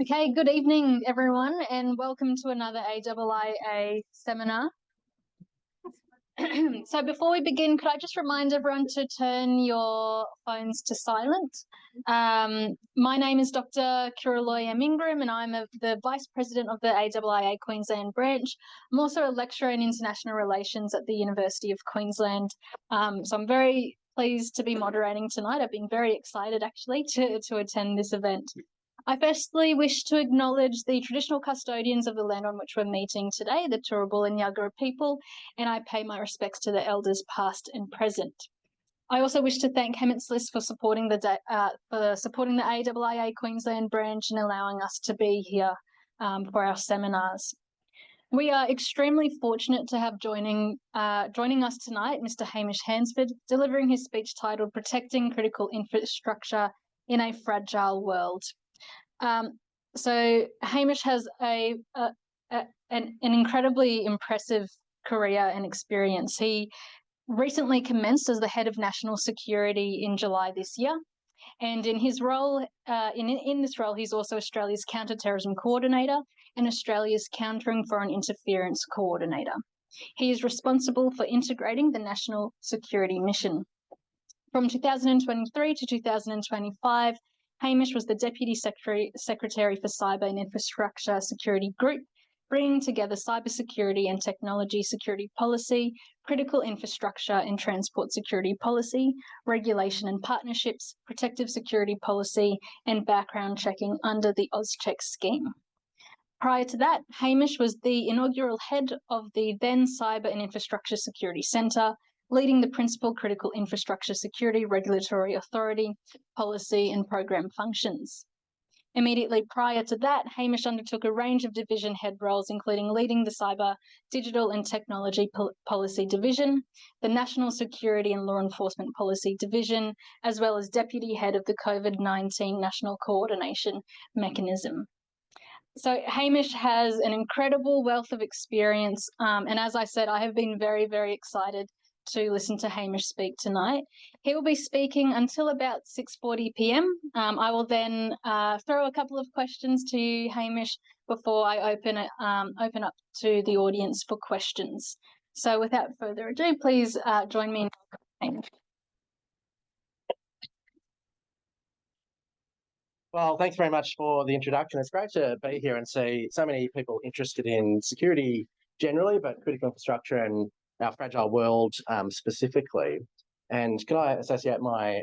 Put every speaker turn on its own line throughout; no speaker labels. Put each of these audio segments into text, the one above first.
Okay, good evening, everyone, and welcome to another AIIA seminar. So before we begin, could I just remind everyone to turn your phones to silent? My name is Dr. Kiraloy M. Ingram, and I'm the Vice President of the AIIA Queensland branch. I'm also a lecturer in International Relations at the University of Queensland. So I'm very pleased to be moderating tonight. I've been very excited, actually, to attend this event. I firstly wish to acknowledge the traditional custodians of the land on which we're meeting today, the Turrbal and Yagara people, and I pay my respects to the elders past and present. I also wish to thank Hemitzlis for supporting the AIIA Queensland branch and allowing us to be here for our seminars. We are extremely fortunate to have joining us tonight Mr. Hamish Hansford, delivering his speech titled "Protecting Critical Infrastructure in a Fragile World." So Hamish has an incredibly impressive career and experience. He recently commenced as the head of National Security in July this year, and in his role, in this role, he's also Australia's Counter-Terrorism Coordinator and Australia's Countering Foreign Interference Coordinator. He is responsible for integrating the National Security Mission. From 2023 to 2025, Hamish was the Deputy Secretary for Cyber and Infrastructure Security Group, bringing together cybersecurity and technology security policy, critical infrastructure and transport security policy, regulation and partnerships, protective security policy, and background checking under the AUSCHECK scheme. Prior to that, Hamish was the inaugural head of the then Cyber and Infrastructure Security Centre, leading the principal critical infrastructure security regulatory authority, policy and program functions. Immediately prior to that, Hamish undertook a range of division head roles, including leading the Cyber, Digital and Technology Policy Division, the National Security and Law Enforcement Policy Division, as well as Deputy Head of the COVID-19 National Coordination Mechanism. So Hamish has an incredible wealth of experience, and as I said, I have been very, very excited to listen to Hamish speak tonight. He will be speaking until about 6:40 p.m. I will then throw a couple of questions to you, Hamish, before I open up to the audience for questions. So without further ado, please join me in Hamish.
Well, thanks very much for the introduction. It's great to be here and see so many people interested in security generally, but critical infrastructure and our fragile world specifically. And can I associate my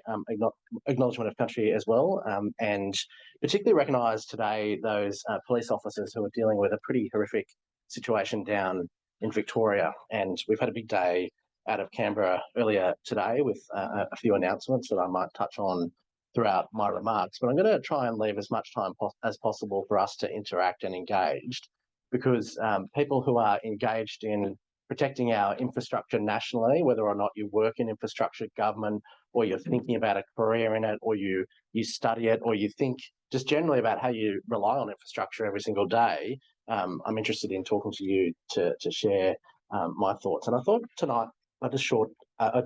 acknowledgement of country as well, and particularly recognise today those police officers who are dealing with a pretty horrific situation down in Victoria. And we've had a big day out of Canberra earlier today with a few announcements that I might touch on throughout my remarks, but I'm going to try and leave as much time as possible for us to interact and engaged, because people who are engaged in protecting our infrastructure nationally, whether or not you work in infrastructure government, or you're thinking about a career in it, or you study it, or you think just generally about how you rely on infrastructure every single day, I'm interested in talking to you to share my thoughts. And I thought tonight I'd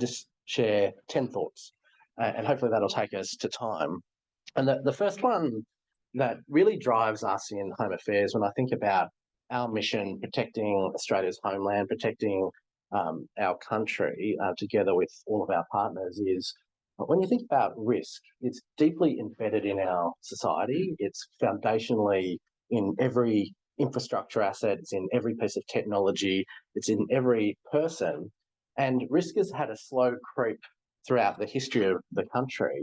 just share 10 thoughts, and hopefully that'll take us to time. And the first one that really drives us in Home Affairs, when I think about our mission, protecting Australia's homeland, protecting our country together with all of our partners, is when you think about risk, it's deeply embedded in our society. It's foundationally in every infrastructure asset, it's in every piece of technology, it's in every person. And risk has had a slow creep throughout the history of the country.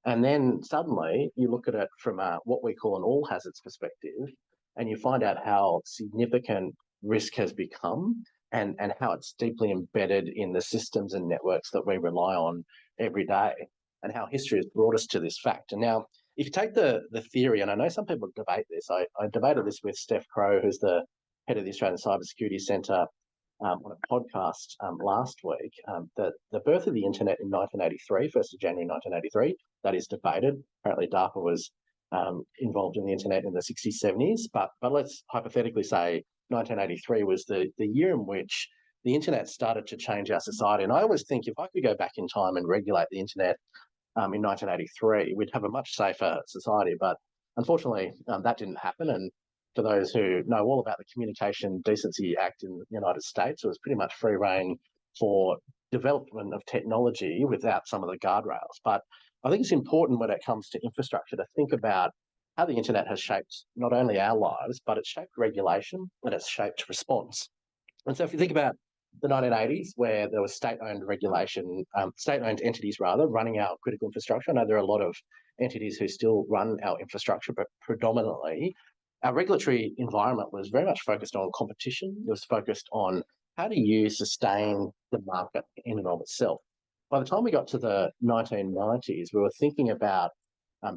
And then suddenly you look at it from what we call an all hazards perspective, and you find out how significant risk has become and how it's deeply embedded in the systems and networks that we rely on every day, and how history has brought us to this fact. And now, if you take the theory, and I know some people debate this, I debated this with Steph Crow, who's the head of the Australian Cybersecurity Centre, on a podcast last week, that the birth of the internet in 1983, 1st of January 1983, that is debated. Apparently DARPA was involved in the internet in the 60s, 70s, but let's hypothetically say 1983 was the year in which the internet started to change our society. And I always think if I could go back in time and regulate the internet in 1983, we'd have a much safer society. But Unfortunately, that didn't happen. And for those who know all about the Communication Decency Act in the United States, it was pretty much free reign for development of technology without some of the guardrails. But I think it's important when it comes to infrastructure to think about how the internet has shaped not only our lives, but it's shaped regulation and it's shaped response. And so if you think about the 1980s, where there was state-owned regulation, state-owned entities rather, running our critical infrastructure. I know there are a lot of entities who still run our infrastructure, but predominantly our regulatory environment was very much focused on competition. It was focused on how do you sustain the market in and of itself. By the time we got to the 1990s, we were thinking about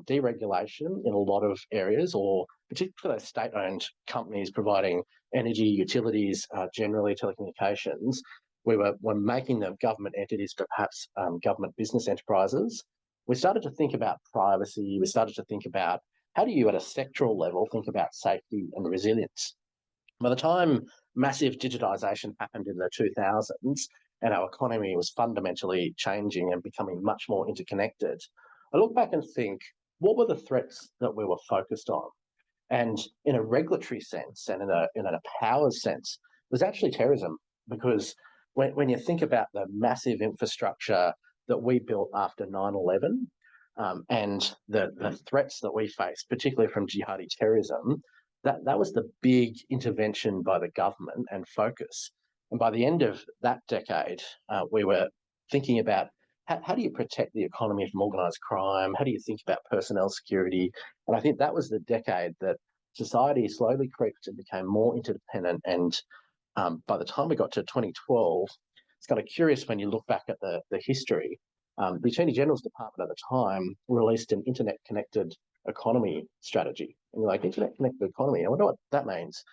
deregulation in a lot of areas, or particularly state-owned companies providing energy, utilities, generally telecommunications. We were making them government entities, but perhaps government business enterprises. We started to think about privacy. We started to think about how do you, at a sectoral level, think about safety and resilience. By the time massive digitisation happened in the 2000s and our economy was fundamentally changing and becoming much more interconnected, I look back and think, what were the threats that we were focused on? And in a regulatory sense and in a powers sense, it was actually terrorism, because when you think about the massive infrastructure that we built after 9/11 and the threats that we faced, particularly from jihadi terrorism, that was the big intervention by the government and focus. And by the end of that decade, we were thinking about how do you protect the economy from organised crime? How do you think about personnel security? And I think that was the decade that society slowly crept and became more interdependent. And by the time we got to 2012, it's kind of curious when you look back at the history. The Attorney General's Department at the time released an internet connected economy strategy. And you're like, internet connected economy, I wonder what that means.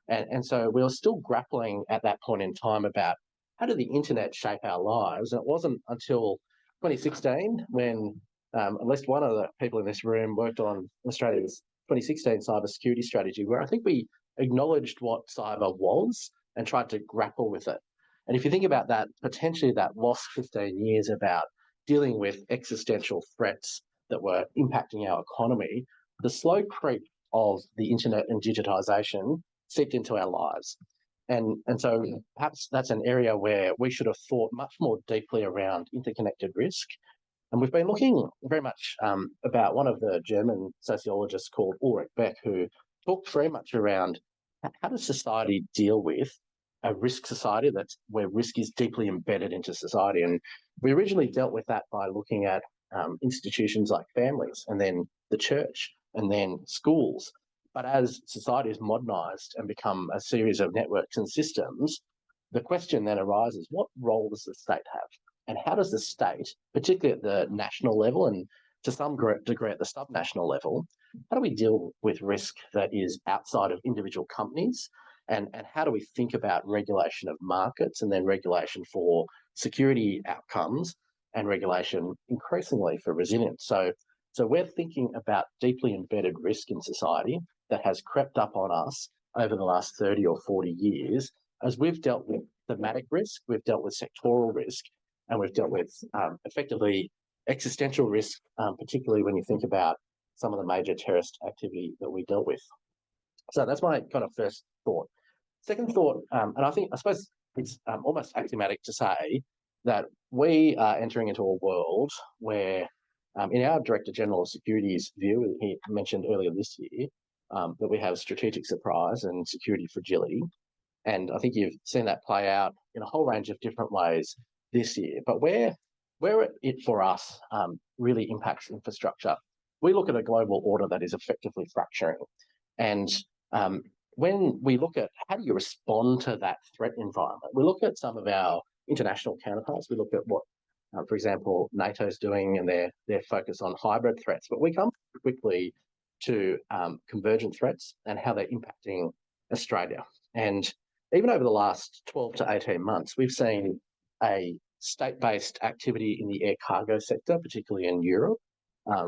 And so we were still grappling at that point in time about how did the internet shape our lives? And it wasn't until 2016 when at least one of the people in this room worked on Australia's 2016 cybersecurity strategy, where I think we acknowledged what cyber was and tried to grapple with it. And if you think about that, potentially that lost 15 years about dealing with existential threats that were impacting our economy, the slow creep of the internet and digitisation seeped into our lives. And so perhaps that's an area where we should have thought much more deeply around interconnected risk. And we've been looking very much about one of the German sociologists called Ulrich Beck, who talked very much around how does society deal with a risk society that's where risk is deeply embedded into society. And we originally dealt with that by looking at institutions like families and then the church and then schools. But as society is modernised and become a series of networks and systems, the question then arises, what role does the state have? And how does the state, particularly at the national level and to some degree at the subnational level, how do we deal with risk that is outside of individual companies? And how do we think about regulation of markets and then regulation for security outcomes and regulation increasingly for resilience? So we're thinking about deeply embedded risk in society that has crept up on us over the last 30 or 40 years as we've dealt with thematic risk, we've dealt with sectoral risk, and we've dealt with effectively existential risk, particularly when you think about some of the major terrorist activity that we dealt with. So that's my kind of first thought. Second thought, and I suppose it's almost axiomatic to say that we are entering into a world where, in our Director General of Security's view, he mentioned earlier this year, that we have strategic surprise and security fragility. And I think you've seen that play out in a whole range of different ways this year. But where it for us really impacts infrastructure, we look at a global order that is effectively fracturing. And when we look at how do you respond to that threat environment, we look at some of our international counterparts. We look at what, for example, NATO's doing and their focus on hybrid threats. But we come quickly to convergent threats and how they're impacting Australia. And even over the last 12 to 18 months, we've seen a state-based activity in the air cargo sector, particularly in Europe,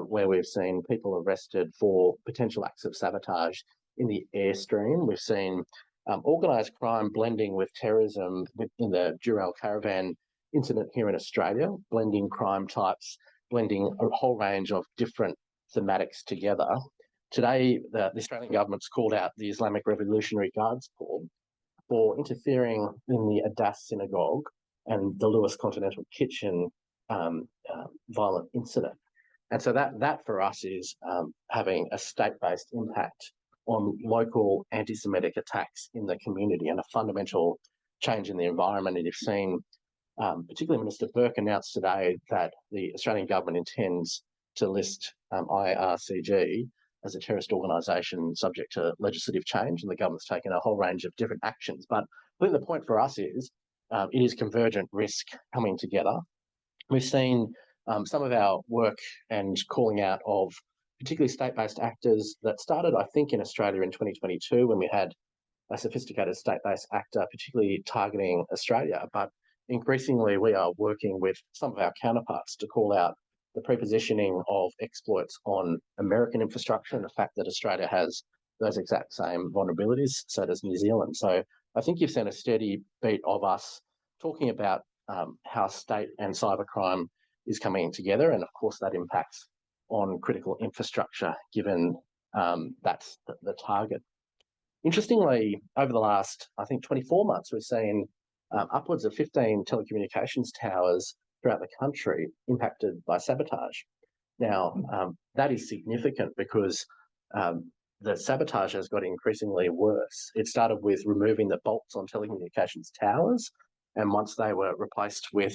where we've seen people arrested for potential acts of sabotage in the airstream. We've seen organised crime blending with terrorism in the Dural Caravan incident here in Australia, blending crime types, blending a whole range of different thematics together today the Australian government's called out the Islamic Revolutionary Guards Corps for interfering in the Adas synagogue and the Lewis Continental Kitchen violent incident. And so that for us is having a state-based impact on local anti-Semitic attacks in the community and a fundamental change in the environment. And you've seen, particularly Minister Burke announced today that the Australian government intends to list IRCG as a terrorist organisation subject to legislative change, and the government's taken a whole range of different actions. But I think the point for us is it is convergent risk coming together. We've seen some of our work and calling out of particularly state-based actors that started, I think, in Australia in 2022 when we had a sophisticated state-based actor, particularly targeting Australia. But increasingly, we are working with some of our counterparts to call out the prepositioning of exploits on American infrastructure and the fact that Australia has those exact same vulnerabilities, so does New Zealand. So I think you've seen a steady beat of us talking about how state and cybercrime is coming together, and of course that impacts on critical infrastructure, given that's the target. Interestingly, over the last, I think, 24 months, we've seen upwards of 15 telecommunications towers throughout the country impacted by sabotage. Now, that is significant because the sabotage has got increasingly worse. It started with removing the bolts on telecommunications towers, and once they were replaced with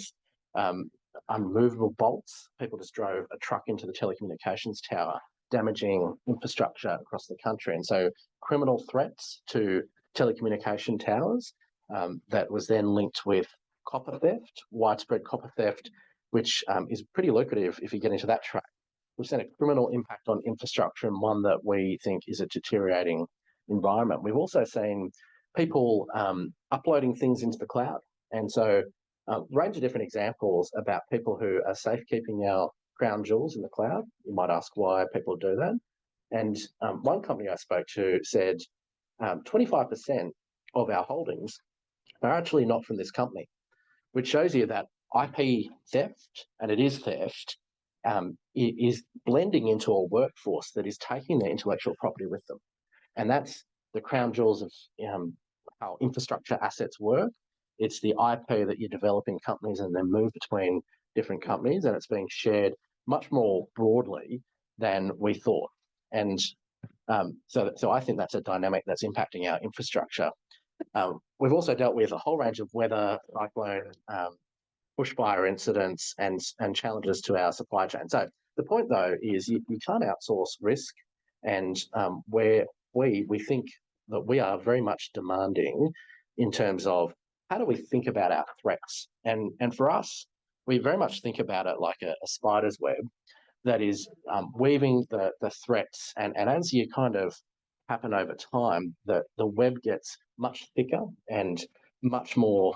unmovable bolts, people just drove a truck into the telecommunications tower, damaging infrastructure across the country. And so criminal threats to telecommunication towers that was then linked with copper theft, widespread copper theft, which is pretty lucrative if you get into that track. We've seen a criminal impact on infrastructure, and one that we think is a deteriorating environment. We've also seen people uploading things into the cloud. And so a range of different examples about people who are safekeeping our crown jewels in the cloud. You might ask why people do that. And one company I spoke to said 25% of our holdings are actually not from this company, which shows you that IP theft, and it is theft, is blending into a workforce that is taking their intellectual property with them. And that's the crown jewels of how infrastructure assets work. It's the IP that you develop in companies and then move between different companies, and it's being shared much more broadly than we thought. And so I think that's a dynamic that's impacting our infrastructure. We've also dealt with a whole range of weather, cyclone, bushfire incidents and challenges to our supply chain. So the point, though, is you can't outsource risk, and where we think that we are very much demanding in terms of how do we think about our threats. And for us, we very much think about it like a spider's web that is weaving the threats, and as you kind of happen over time, the web gets much thicker and much more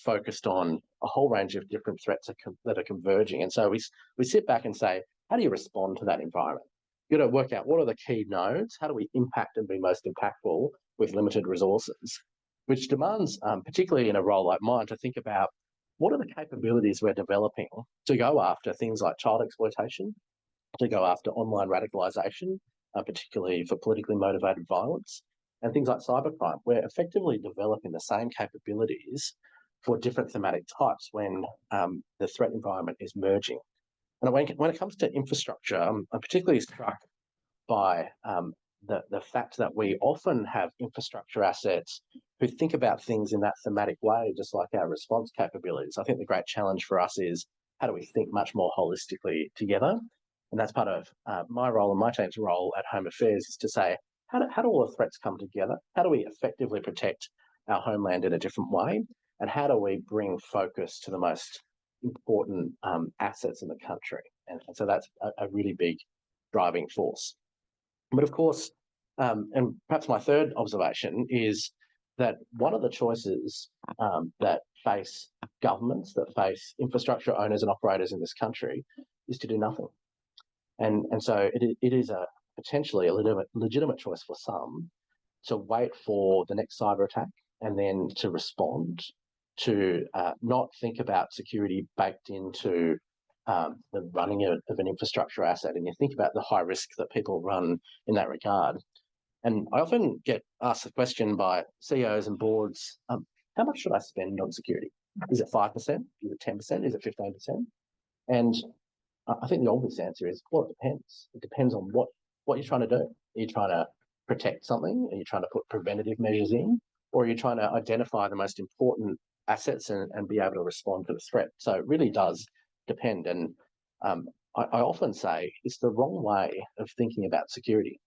focused on a whole range of different threats that are converging. And so we sit back and say, how do you respond to that environment? You've got to work out what are the key nodes, how do we impact and be most impactful with limited resources, which demands, particularly in a role like mine, to think about what are the capabilities we're developing to go after things like child exploitation, to go after online radicalisation, particularly for politically motivated violence, and things like cybercrime. We're effectively developing the same capabilities for different thematic types when the threat environment is merging. And when it comes to infrastructure, I'm particularly struck by the fact that we often have infrastructure assets who think about things in that thematic way, just like our response capabilities. I think the great challenge for us is how do we think much more holistically together? And that's part of my role and my team's role at Home Affairs, is to say, how do all the threats come together? How do we effectively protect our homeland in a different way? And how do we bring focus to the most important assets in the country? And so that's a really big driving force. But of course, and perhaps my third observation is that one of the choices that face governments, that face infrastructure owners and operators in this country, is to do nothing. And so it is a potentially a legitimate choice for some to wait for the next cyber attack and then to respond, to not think about security baked into the running of an infrastructure asset, and you think about the high risk that people run in that regard. And I often get asked the question by CEOs and boards, how much should I spend on security? Is it 5%? Is it 10%? Is it 15%? And I think the obvious answer is, well, it depends. It depends on what you're trying to do. Are you trying to protect something? Are you trying to put preventative measures in? Or are you trying to identify the most important assets and be able to respond to the threat? So it really does depend. And I often say it's the wrong way of thinking about security.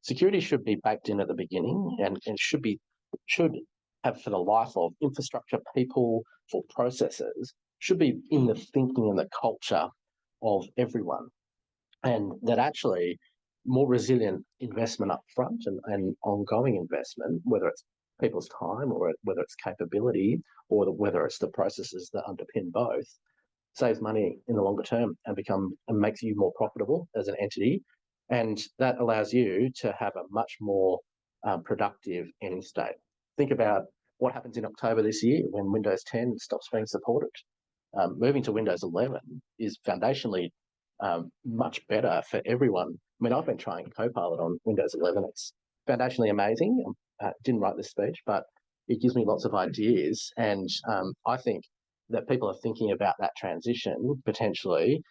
Security should be baked in at the beginning and should have, for the life of infrastructure, people, for processes, should be in the thinking and the culture of everyone. And that actually more resilient investment up front and ongoing investment, whether it's people's time or whether it's capability or whether it's the processes that underpin both, saves money in the longer term and makes you more profitable as an entity. And that allows you to have a much more productive end state. Think about what happens in October this year when Windows 10 stops being supported. Moving to Windows 11 is foundationally much better for everyone. I mean, I've been trying Copilot on Windows 11. It's foundationally amazing. Didn't write this speech, but it gives me lots of ideas. And I think that people are thinking about that transition potentially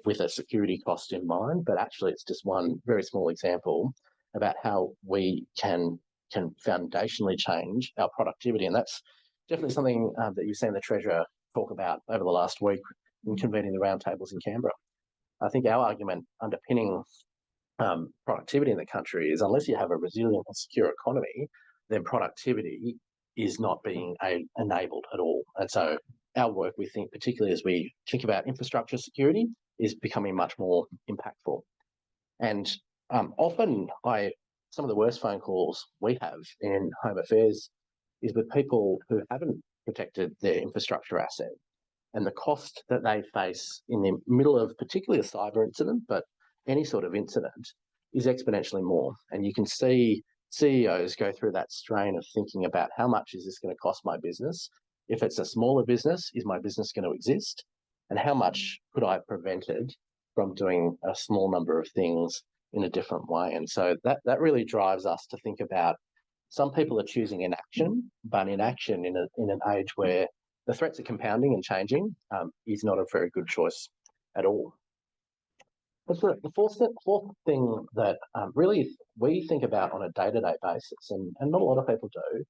with a security cost in mind, but actually it's just one very small example about how we can foundationally change our productivity. And that's definitely something that you've seen the Treasurer talk about over the last week in convening the roundtables in Canberra. I think our argument underpinning productivity in the country is unless you have a resilient and secure economy, then productivity is not being enabled at all. And so our work, we think, particularly as we think about infrastructure security, is becoming much more impactful. And often some of the worst phone calls we have in Home Affairs is with people who haven't protected their infrastructure asset, and the cost that they face in the middle of particularly a cyber incident, but any sort of incident, is exponentially more. And you can see CEOs go through that strain of thinking about how much is this going to cost my business? If it's a smaller business, is my business going to exist? And how much could I have prevented from doing a small number of things in a different way? And so that really drives us to think about, some people are choosing inaction, but inaction in an age where the threats are compounding and changing is not a very good choice at all. But the fourth thing that really we think about on a day-to-day basis, and not a lot of people do,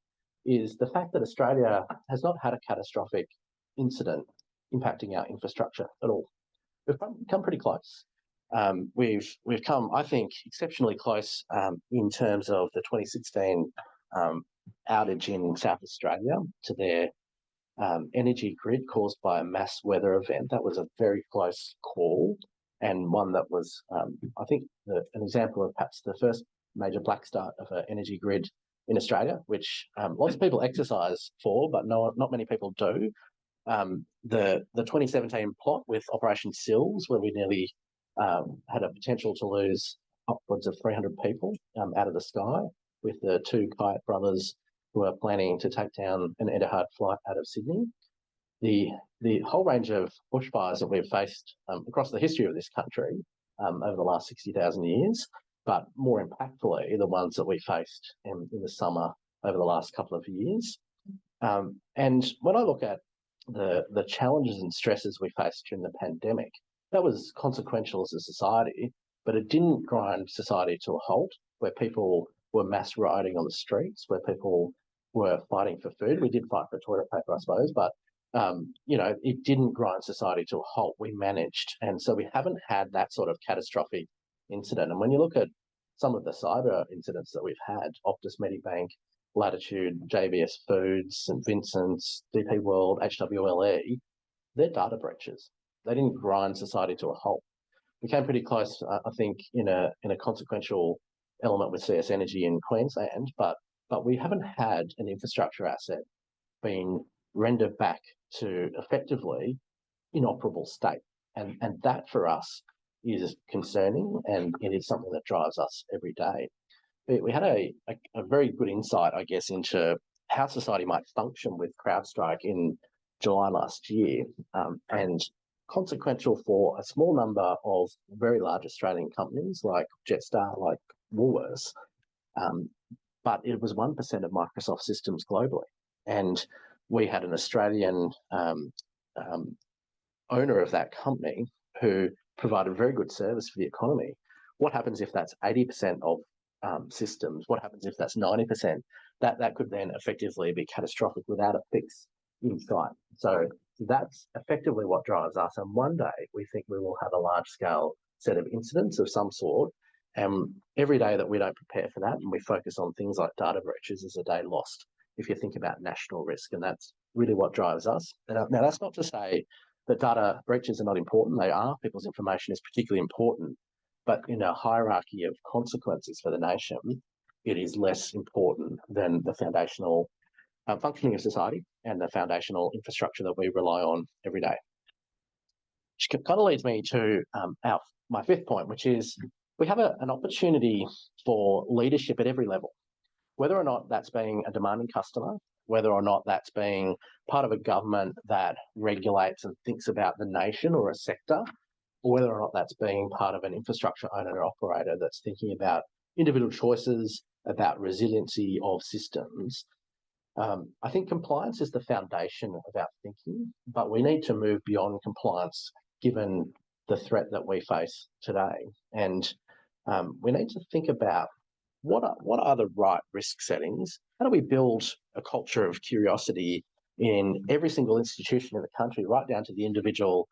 is the fact that Australia has not had a catastrophic incident impacting our infrastructure at all. We've come pretty close. We've come, I think, exceptionally close in terms of the 2016 outage in South Australia to their energy grid caused by a mass weather event. That was a very close call, and one that was, I think, an example of perhaps the first major black start of an energy grid in Australia, which lots of people exercise for, but not many people do. The 2017 plot with Operation Sills, where we nearly had a potential to lose upwards of 300 people out of the sky, with the two Kayat brothers who are planning to take down an Etihad flight out of Sydney. The whole range of bushfires that we've faced across the history of this country over the last 60,000 years, but more impactfully, the ones that we faced in the summer over the last couple of years. And when I look at the challenges and stresses we faced during the pandemic, that was consequential as a society, but it didn't grind society to a halt, where people were mass rioting on the streets, where people were fighting for food. We did fight for toilet paper, I suppose, but it didn't grind society to a halt. We managed. And so we haven't had that sort of catastrophic incident. And when you look at some of the cyber incidents that we've had, Optus Medibank, Latitude, JBS Foods, St Vincent's, DP World, HWLE, they're data breaches. They didn't grind society to a halt. We came pretty close, I think, in a consequential element with CS Energy in Queensland, but we haven't had an infrastructure asset being rendered back to effectively inoperable state. And that for us is concerning, and it is something that drives us every day. We had a very good insight, I guess, into how society might function with CrowdStrike in July last year. And consequential for a small number of very large Australian companies like Jetstar, like Woolworths, but it was 1% of Microsoft systems globally. And we had an Australian owner of that company who provided very good service for the economy. What happens if that's 80% of systems? What happens if that's 90%? That could then effectively be catastrophic without a fix in sight. So that's effectively what drives us. And one day we think we will have a large-scale set of incidents of some sort. And every day that we don't prepare for that and we focus on things like data breaches is a day lost if you think about national risk. And that's really what drives us. Now, that's not to say that data breaches are not important. They are. People's information is particularly important. But in a hierarchy of consequences for the nation, it is less important than the foundational functioning of society and the foundational infrastructure that we rely on every day. Which kind of leads me to my fifth point, which is we have an opportunity for leadership at every level, whether or not that's being a demanding customer, whether or not that's being part of a government that regulates and thinks about the nation or a sector, or whether or not that's being part of an infrastructure owner or operator that's thinking about individual choices, about resiliency of systems. I think compliance is the foundation of our thinking, but we need to move beyond compliance given the threat that we face today. And we need to think about what are the right risk settings? How do we build a culture of curiosity in every single institution in the country, right down to the individual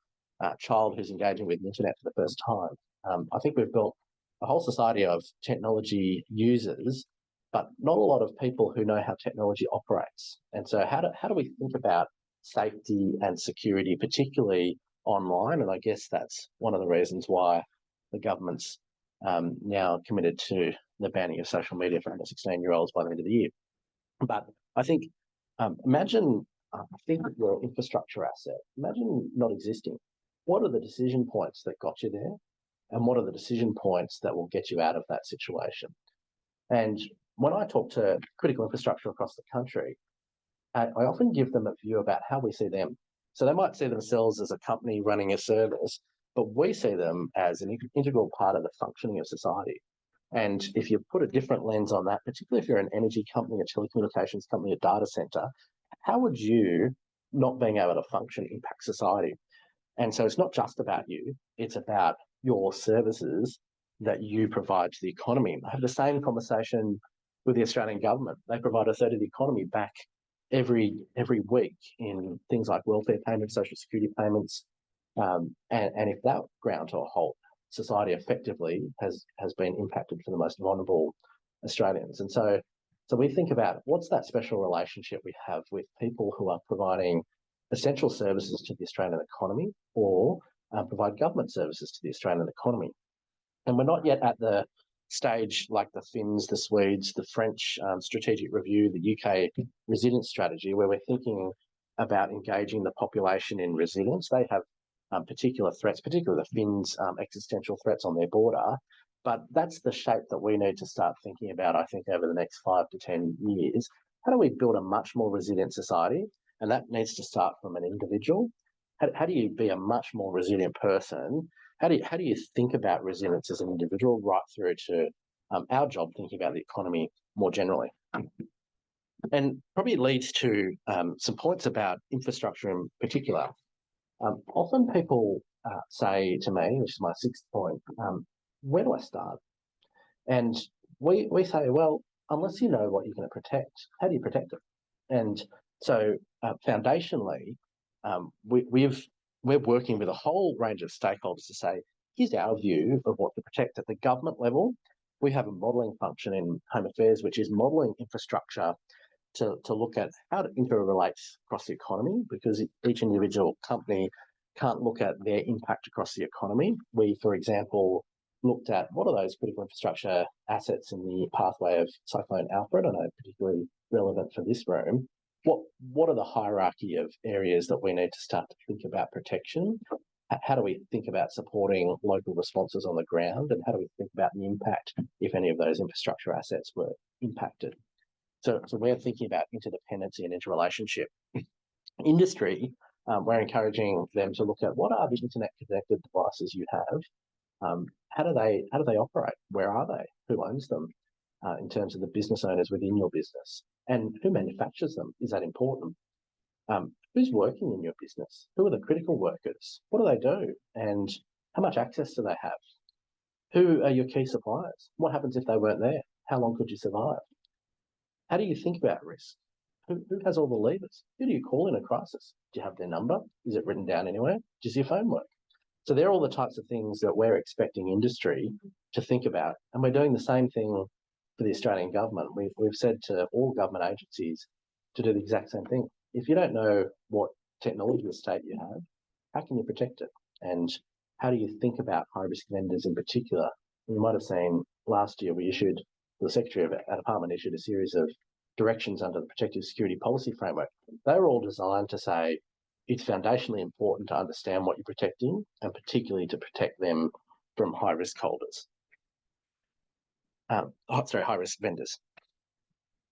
child who's engaging with the internet for the first time? I think we've built a whole society of technology users, but not a lot of people who know how technology operates. And so how do we think about safety and security, particularly online? And I guess that's one of the reasons why the government's now committed to the banning of social media for under 16-year-olds by the end of the year. But I think, imagine, think of your infrastructure asset. Imagine not existing. What are the decision points that got you there? And what are the decision points that will get you out of that situation? And when I talk to critical infrastructure across the country, I often give them a view about how we see them. So they might see themselves as a company running a service, but we see them as an integral part of the functioning of society. And if you put a different lens on that, particularly if you're an energy company, a telecommunications company, a data center, how would you, not being able to function, impact society? And so it's not just about you, it's about your services that you provide to the economy. I have the same conversation with the Australian government. They provide a third of the economy back every week in things like welfare payments, social security payments. And if that ground to a halt, society effectively has been impacted for the most vulnerable Australians. And so we think about what's that special relationship we have with people who are providing essential services to the Australian economy or provide government services to the Australian economy. And we're not yet at the stage like the Finns, the Swedes, the French strategic review, the UK resilience strategy, where we're thinking about engaging the population in resilience. They have particular threats, particularly the Finns' existential threats on their border. But that's the shape that we need to start thinking about, I think, over the next 5 to 10 years. How do we build a much more resilient society? And that needs to start from an individual. How do you be a much more resilient person? How do you think about resilience as an individual right through to our job thinking about the economy more generally? And probably leads to some points about infrastructure in particular. Often people say to me, which is my sixth point, where do I start? And we say, well, unless you know what you're going to protect, how do you protect it? And so foundationally, we're working with a whole range of stakeholders to say, here's our view of what to protect at the government level. We have a modelling function in Home Affairs, which is modelling infrastructure to look at how it interrelates across the economy, because each individual company can't look at their impact across the economy. We, for example, looked at what are those critical infrastructure assets in the pathway of Cyclone Alfred. I know particularly relevant for this room. What are the hierarchy of areas that we need to start to think about protection? How do we think about supporting local responses on the ground? And how do we think about the impact if any of those infrastructure assets were impacted? So we're thinking about interdependency and interrelationship. Industry We're encouraging them to look at what are the internet connected devices you have. How do they operate? Where are they? Who owns them? In terms of the business owners within your business, and who manufactures them? Is that important? Who's working in your business? Who are the critical workers? What do they do? And how much access do they have? Who are your key suppliers? What happens if they weren't there? How long could you survive? How do you think about risk? Who has all the levers? Who do you call in a crisis? Do you have their number? Is it written down anywhere? Does your phone work? So they're all the types of things that we're expecting industry to think about. And we're doing the same thing for the Australian government. We've said to all government agencies to do the exact same thing. If you don't know what technology estate you have, how can you protect it? And how do you think about high-risk vendors in particular? You might have seen last year the Secretary of our Department issued a series of directions under the Protective Security Policy Framework. They were all designed to say it's foundationally important to understand what you're protecting, and particularly to protect them from high-risk holders. High-risk vendors.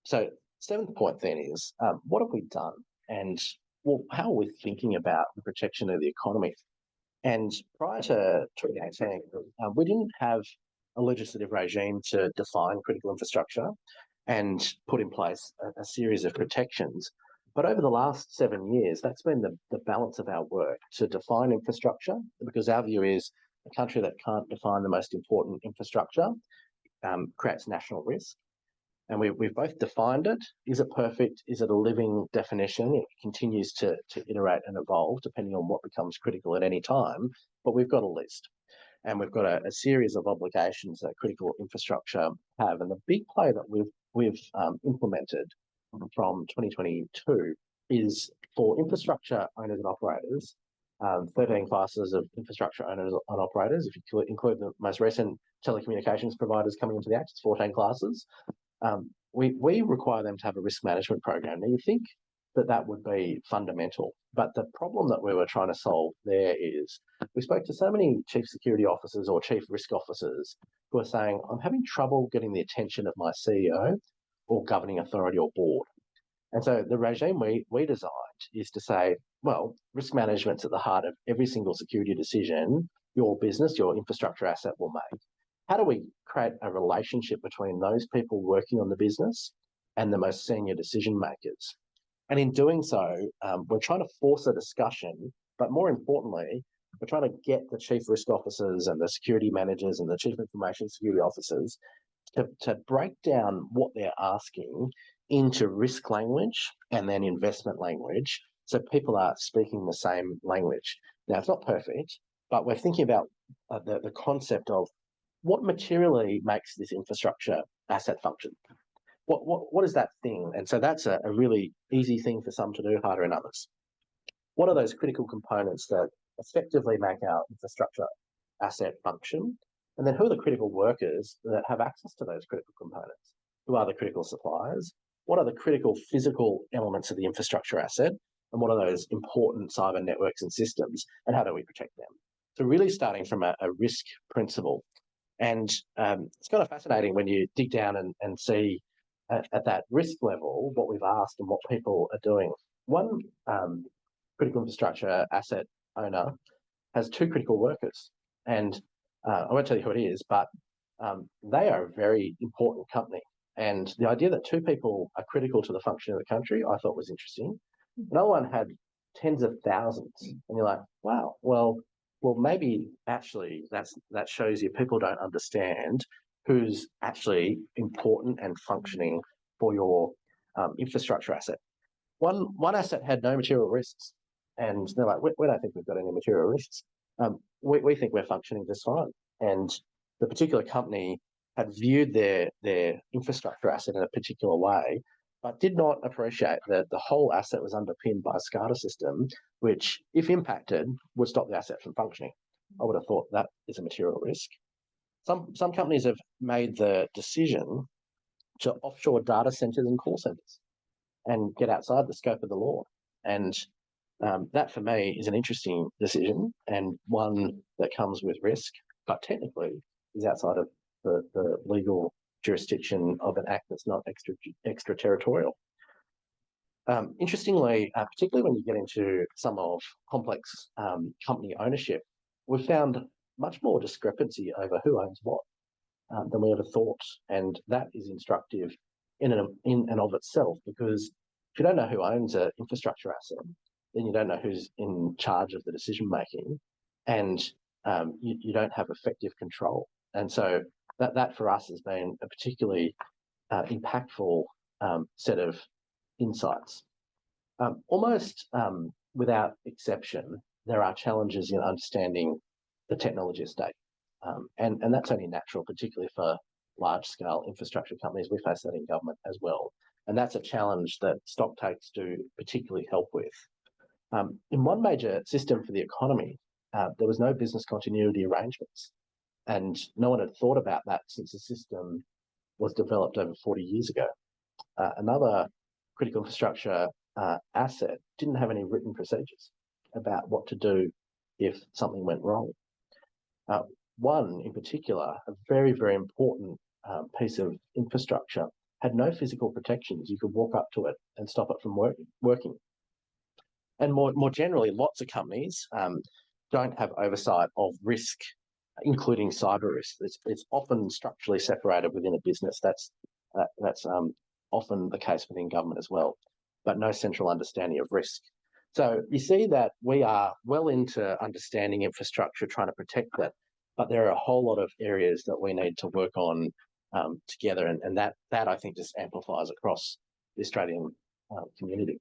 So seventh point then is, what have we done? And how are we thinking about the protection of the economy? And prior to 2018, we didn't have a legislative regime to define critical infrastructure and put in place a series of protections. But over the last 7 years, that's been the balance of our work to define infrastructure, because our view is a country that can't define the most important infrastructure creates national risk. And we've both defined it. Is it perfect? Is it a living definition? It continues to iterate and evolve depending on what becomes critical at any time. But we've got a list, and we've got a series of obligations that critical infrastructure have. And the big play that we've implemented from 2022 is for infrastructure owners and operators, 13 classes of infrastructure owners and operators. If you include the most recent telecommunications providers coming into the Act, it's 14 classes. We require them to have a risk management program. Now, you think that would be fundamental, but the problem that we were trying to solve there is we spoke to so many chief security officers or chief risk officers who are saying, I'm having trouble getting the attention of my CEO or governing authority or board. And so the regime we designed is to say, well, risk management's at the heart of every single security decision your business, your infrastructure asset will make. How do we create a relationship between those people working on the business and the most senior decision makers? And in doing so, we're trying to force a discussion, but more importantly, we're trying to get the chief risk officers and the security managers and the chief information security officers to break down what they're asking into risk language and then investment language, so people are speaking the same language. Now, it's not perfect, but we're thinking about the concept of what materially makes this infrastructure asset function. What is that thing? And so that's a really easy thing for some to do, harder in others. What are those critical components that effectively make our infrastructure asset function? And then who are the critical workers that have access to those critical components? Who are the critical suppliers? What are the critical physical elements of the infrastructure asset? And what are those important cyber networks and systems? And how do we protect them? So really starting from a risk principle. And it's kind of fascinating when you dig down and see at that risk level what we've asked and what people are doing. One critical infrastructure asset owner has two critical workers. And I won't tell you who it is, but they are a very important company. And the idea that two people are critical to the function of the country, I thought was interesting. No one had tens of thousands. And you're like, wow, well, maybe actually that shows you people don't understand who's actually important and functioning for your infrastructure asset. One asset had no material risks, and they're like, we don't think we've got any material risks. We think we're functioning just fine. And the particular company had viewed their infrastructure asset in a particular way, but did not appreciate that the whole asset was underpinned by a SCADA system, which, if impacted, would stop the asset from functioning. I would have thought that is a material risk. Some companies have made the decision to offshore data centers and call centers and get outside the scope of the law. And that, for me, is an interesting decision and one that comes with risk, but technically is outside of the legal jurisdiction of an act that's not extraterritorial. Interestingly, particularly when you get into some of complex company ownership, we've found much more discrepancy over who owns what than we ever thought. And that is instructive in and of itself, because if you don't know who owns an infrastructure asset, then you don't know who's in charge of the decision making, and you don't have effective control. And so that for us has been a particularly impactful set of insights. Almost without exception, there are challenges in understanding the technology estate. And that's only natural, particularly for large-scale infrastructure companies. We face that in government as well. And that's a challenge that stock takes do particularly help with. In one major system for the economy, there was no business continuity arrangements. And no one had thought about that since the system was developed over 40 years ago. Another critical infrastructure asset didn't have any written procedures about what to do if something went wrong. One in particular, a very, very important piece of infrastructure, had no physical protections. You could walk up to it and stop it from working. And more generally, lots of companies don't have oversight of risk, including cyber risk. It's often structurally separated within a business. That's often the case within government as well, but no central understanding of risk. So you see that we are well into understanding infrastructure, trying to protect that, but there are a whole lot of areas that we need to work on together, and that I think just amplifies across the Australian community.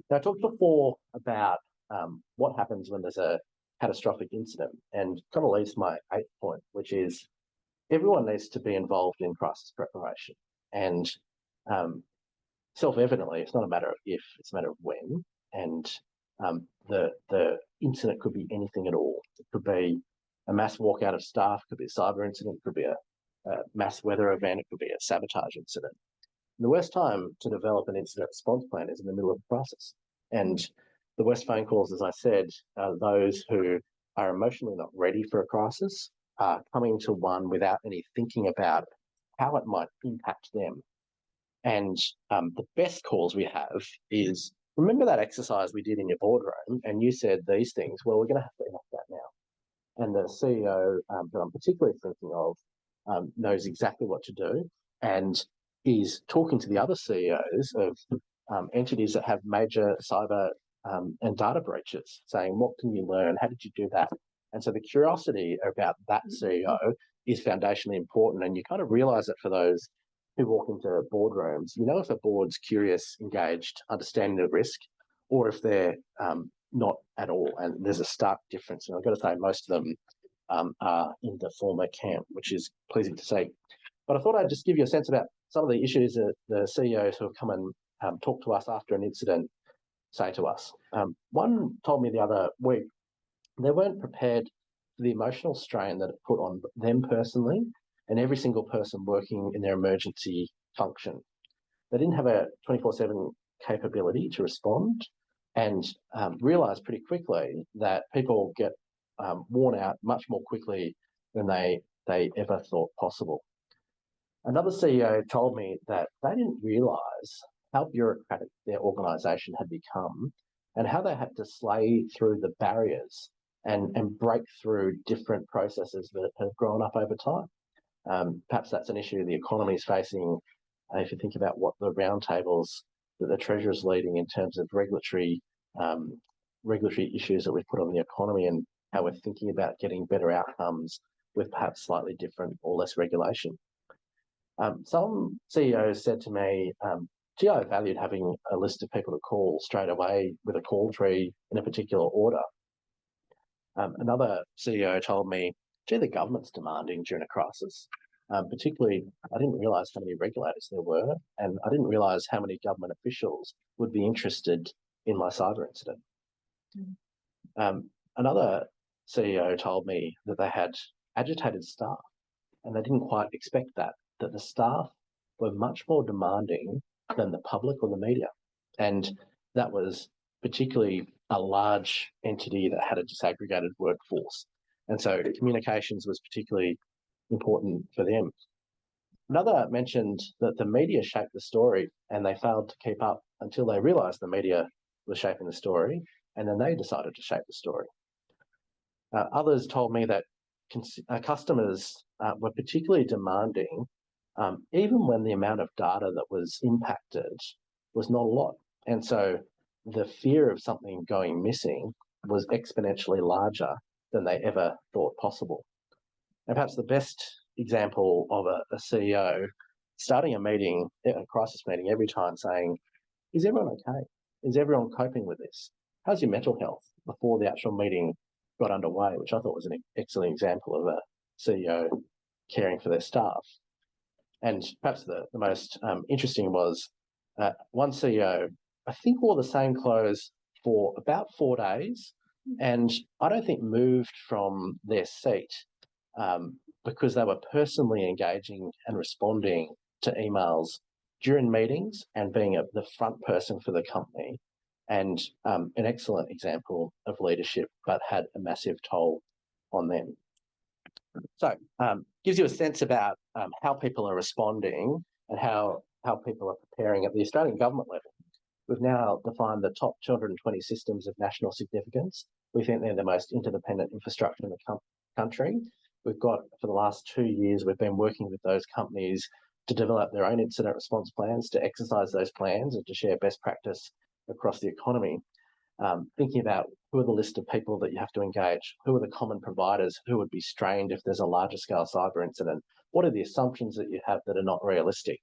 Now, I talked before about what happens when there's a catastrophic incident, and kind of leads to my 8th point, which is everyone needs to be involved in crisis preparation. And self-evidently, it's not a matter of if, it's a matter of when. And the incident could be anything at all. It could be a mass walkout of staff, could be a cyber incident, could be a mass weather event, it could be a sabotage incident. And the worst time to develop an incident response plan is in the middle of a crisis. And the worst phone calls, as I said, are those who are emotionally not ready for a crisis, are coming to one without any thinking about how it might impact them. And the best calls we have is, remember that exercise we did in your boardroom and you said these things? Well, we're going to have to enact that now. And the CEO that I'm particularly thinking of knows exactly what to do and is talking to the other CEOs of entities that have major cyber and data breaches, saying, what can you learn? How did you do that? And so the curiosity about that CEO is foundationally important. And you kind of realise it for those who walk into boardrooms. You know if a board's curious, engaged, understanding the risk, or if they're not at all. And there's a stark difference. And I've got to say, most of them are in the former camp, which is pleasing to see. But I thought I'd just give you a sense about some of the issues that the CEOs who have come and talked to us after an incident say to us. One told me the other week they weren't prepared for the emotional strain that it put on them personally and every single person working in their emergency function. They didn't have a 24/7 capability to respond, and realised pretty quickly that people get worn out much more quickly than they ever thought possible. Another CEO told me that they didn't realise how bureaucratic their organisation had become and how they had to slay through the barriers and break through different processes that have grown up over time. Perhaps that's an issue the economy is facing. If you think about what the roundtables that the Treasurer is leading in terms of regulatory issues that we put on the economy and how we're thinking about getting better outcomes with perhaps slightly different or less regulation. Some CEOs said to me, gee, I valued having a list of people to call straight away with a call tree in a particular order. Another CEO told me, gee, the government's demanding during a crisis. Particularly, I didn't realise how many regulators there were, and I didn't realise how many government officials would be interested in my cyber incident. Another CEO told me that they had agitated staff, and they didn't quite expect that the staff were much more demanding than the public or the media. And that was particularly a large entity that had a disaggregated workforce. And so communications was particularly important for them. Another mentioned that the media shaped the story and they failed to keep up until they realised the media was shaping the story, and then they decided to shape the story. Others told me that customers were particularly demanding, even when the amount of data that was impacted was not a lot. And so the fear of something going missing was exponentially larger than they ever thought possible. And perhaps the best example of a CEO starting a meeting, a crisis meeting, every time saying, "Is everyone okay? Is everyone coping with this? How's your mental health?" before the actual meeting got underway, which I thought was an excellent example of a CEO caring for their staff. And perhaps the most interesting was one CEO, I think, wore the same clothes for about 4 days, and I don't think moved from their seat because they were personally engaging and responding to emails during meetings and being the front person for the company, and an excellent example of leadership, but had a massive toll on them. So gives you a sense about how people are responding and how people are preparing at the Australian government level. We've now defined the top 220 systems of national significance. We think they're the most interdependent infrastructure in the country. We've got, for the last 2 years, we've been working with those companies to develop their own incident response plans, to exercise those plans and to share best practice across the economy. Thinking about who are the list of people that you have to engage, who are the common providers, who would be strained if there's a larger scale cyber incident, what are the assumptions that you have that are not realistic,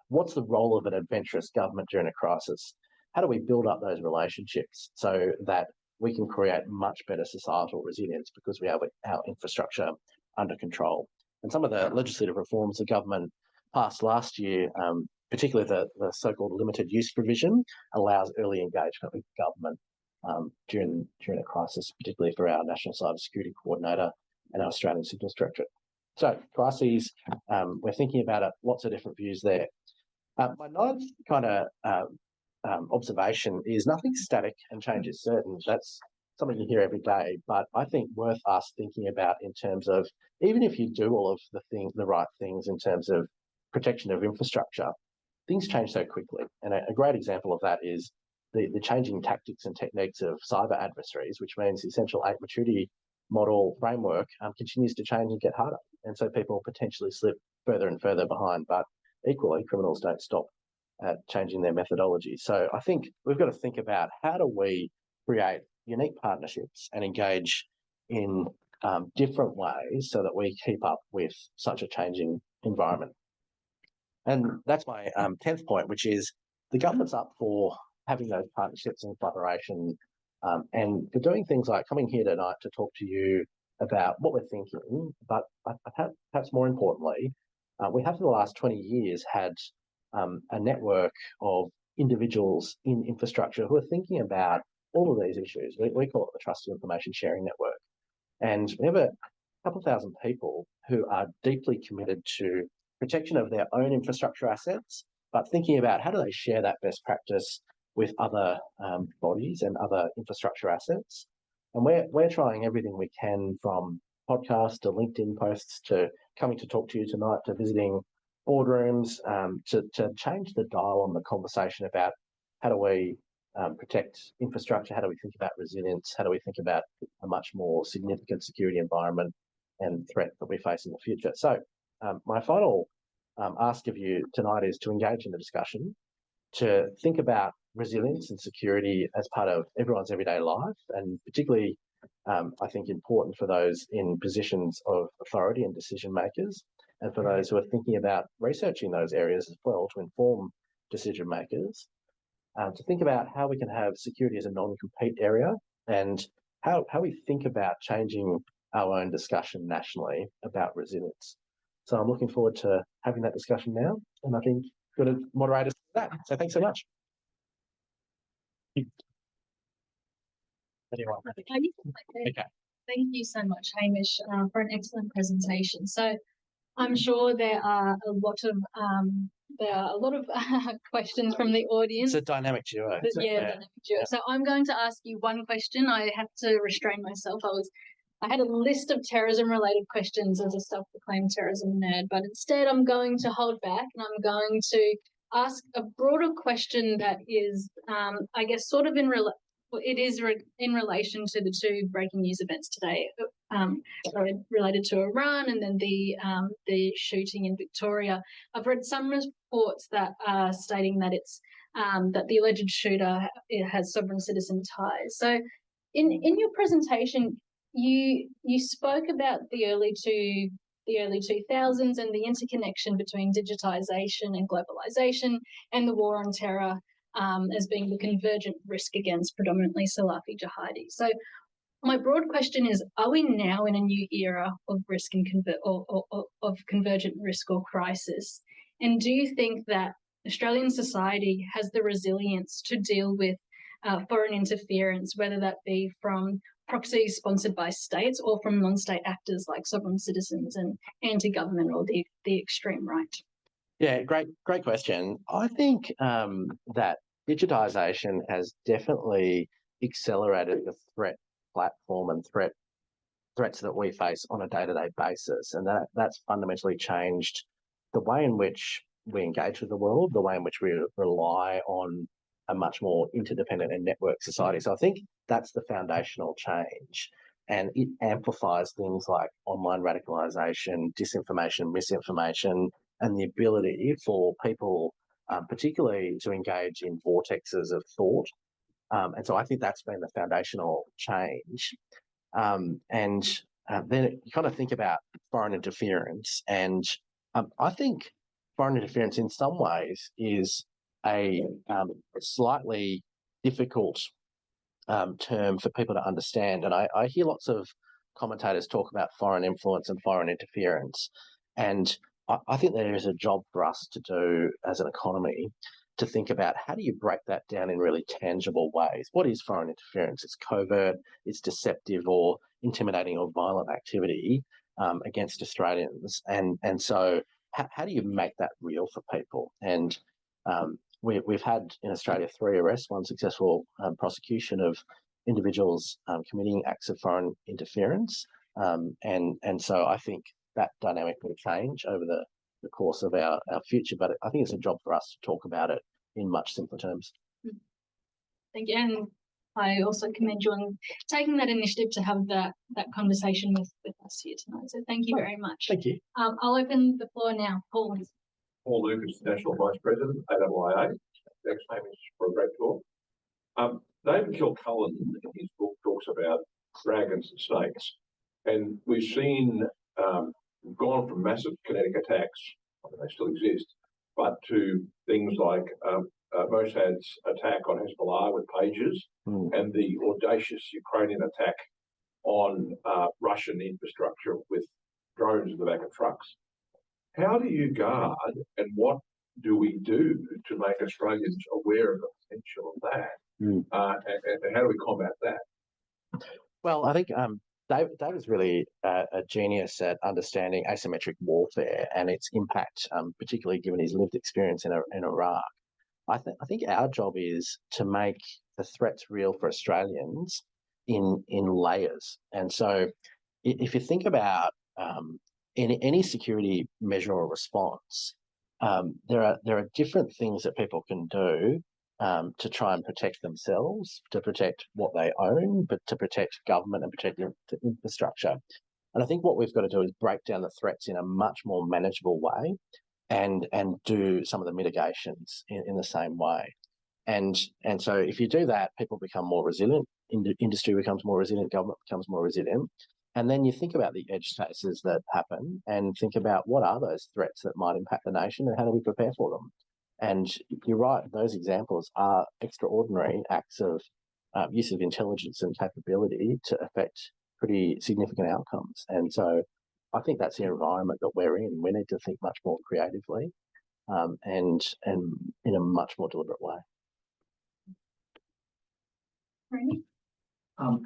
what's the role of an adventurous government during a crisis, how do we build up those relationships so that we can create much better societal resilience because we have our infrastructure under control. And some of the legislative reforms the government passed last year, particularly the so-called limited use provision, allows early engagement with government during a crisis, particularly for our National Cyber Security Coordinator and our Australian Signals Directorate. So crises, we're thinking about it, lots of different views there. My ninth kind of observation is nothing static and change is certain. That's something you hear every day, but I think worth us thinking about in terms of, even if you do all of the right things in terms of protection of infrastructure, things change so quickly. And a great example of that is the changing tactics and techniques of cyber adversaries, which means the Essential 8 maturity model framework continues to change and get harder. And so people potentially slip further and further behind, but equally criminals don't stop at changing their methodology. So I think we've got to think about how do we create unique partnerships and engage in different ways so that we keep up with such a changing environment. And that's my 10th point, which is the government's up for having those partnerships and collaboration and for doing things like coming here tonight to talk to you about what we're thinking, but perhaps more importantly, we have for the last 20 years had a network of individuals in infrastructure who are thinking about all of these issues. We call it the Trusted Information Sharing Network. And we have a couple thousand people who are deeply committed to protection of their own infrastructure assets, but thinking about how do they share that best practice with other bodies and other infrastructure assets. And we're trying everything we can, from podcasts to LinkedIn posts to coming to talk to you tonight, to visiting boardrooms, to change the dial on the conversation about how do we protect infrastructure, how do we think about resilience, how do we think about a much more significant security environment and threat that we face in the future. So my final ask of you tonight is to engage in the discussion, to think about resilience and security as part of everyone's everyday life, and particularly I think important for those in positions of authority and decision makers, and for those who are thinking about researching those areas as well to inform decision makers, to think about how we can have security as a non-compete area and how we think about changing our own discussion nationally about resilience. So I'm looking forward to having that discussion now, and I think good moderators for that. So thanks so much.
Okay. Thank you so much, Hamish, for an excellent presentation. So I'm sure there are a lot of questions from the audience.
It's a dynamic duo.
Dynamic duo. So I'm going to ask you one question. I have to restrain myself. I was I had a list of terrorism-related questions as a self-proclaimed terrorism nerd, but instead I'm going to hold back and I'm going to ask a broader question that is, I guess, sort of in relation to the two breaking news events today, related to Iran and then the shooting in Victoria. I've read some reports that are stating that it's that the alleged shooter has sovereign citizen ties. So, in your presentation, you spoke about the early 2000s and the interconnection between digitization and globalization and the war on terror as being the convergent risk against predominantly Salafi jihadis. So my broad question is, are we now in a new era of risk and of convergent risk or crisis? And do you think that Australian society has the resilience to deal with foreign interference, whether that be from proxies sponsored by states or from non-state actors like sovereign citizens and anti-government or the extreme right?
Yeah, great question. I think that digitisation has definitely accelerated the threat platform and threats that we face on a day-to-day basis, and that's fundamentally changed the way in which we engage with the world, the way in which we rely on a much more interdependent and networked society. So I think that's the foundational change, and it amplifies things like online radicalisation, disinformation, misinformation, and the ability for people, particularly, to engage in vortexes of thought. And so I think that's been the foundational change. And then you kind of think about foreign interference, and I think foreign interference in some ways is a slightly difficult term for people to understand. And I hear lots of commentators talk about foreign influence and foreign interference. And I think there is a job for us to do as an economy to think about how do you break that down in really tangible ways. What is foreign interference? It's covert, it's deceptive or intimidating or violent activity against Australians. And so how do you make that real for people? And we've had in Australia 3 arrests, 1 successful prosecution of individuals committing acts of foreign interference. And so I think that dynamic will change over the course of our future, but I think it's a job for us to talk about it in much simpler terms.
Thank you. And I also commend you on taking that initiative to have that conversation with us here tonight. So thank you very much.
Thank you.
I'll open the floor now. Paul.
Paul Lucas, National Vice President, AIIA. Thanks, Hamish, for a great talk. David Kilcullen, in his book, talks about dragons and snakes. And we've seen, gone from massive kinetic attacks, I mean, they still exist, but to things like Mossad's attack on Hezbollah with pages and the audacious Ukrainian attack on Russian infrastructure with drones in the back of trucks. How do you guard and what do we do to make Australians aware of the potential of that? And how do we combat that?
Well, I think David's really a genius at understanding asymmetric warfare and its impact, particularly given his lived experience in Iraq. I think our job is to make the threats real for Australians in layers. And so if you think about any security measure or response, there are different things that people can do to try and protect themselves, to protect what they own, but to protect government and protect the infrastructure. And I think what we've got to do is break down the threats in a much more manageable way and do some of the mitigations in the same way. And so if you do that, people become more resilient, industry becomes more resilient, government becomes more resilient. And then you think about the edge cases that happen and think about what are those threats that might impact the nation and how do we prepare for them? And you're right, those examples are extraordinary acts of use of intelligence and capability to affect pretty significant outcomes. And so I think that's the environment that we're in. We need to think much more creatively and in a much more deliberate way.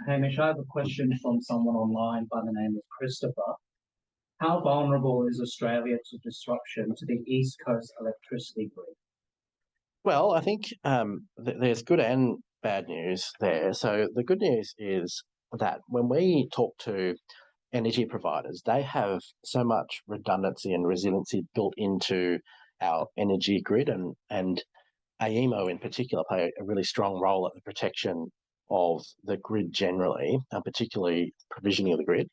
Hamish, I have a question from someone online by the name of Christopher. How vulnerable is Australia to disruption to the East Coast electricity grid?
Well, I think there's good and bad news there. So the good news is that when we talk to energy providers, they have so much redundancy and resiliency built into our energy grid, and AEMO in particular play a really strong role at the protection of the grid generally, particularly provisioning of the grid.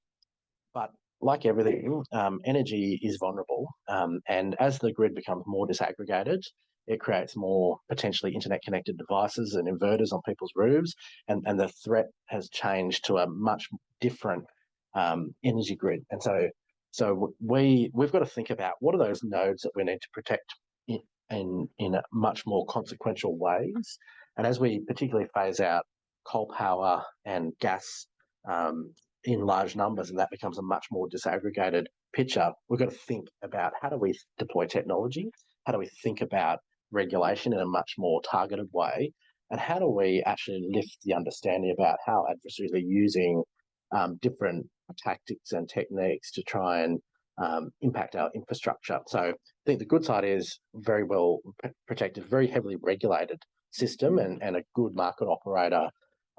But like everything, energy is vulnerable, and as the grid becomes more disaggregated, it creates more potentially internet-connected devices and inverters on people's roofs, and the threat has changed to a much different energy grid. And so we've got to think about what are those nodes that we need to protect in much more consequential ways. And as we particularly phase out coal power and gas in large numbers, and that becomes a much more disaggregated picture, we've got to think about how do we deploy technology, how do we think about regulation in a much more targeted way, and how do we actually lift the understanding about how adversaries are using different tactics and techniques to try and impact our infrastructure. So I think the good side is very well protected, very heavily regulated system, and a good market operator,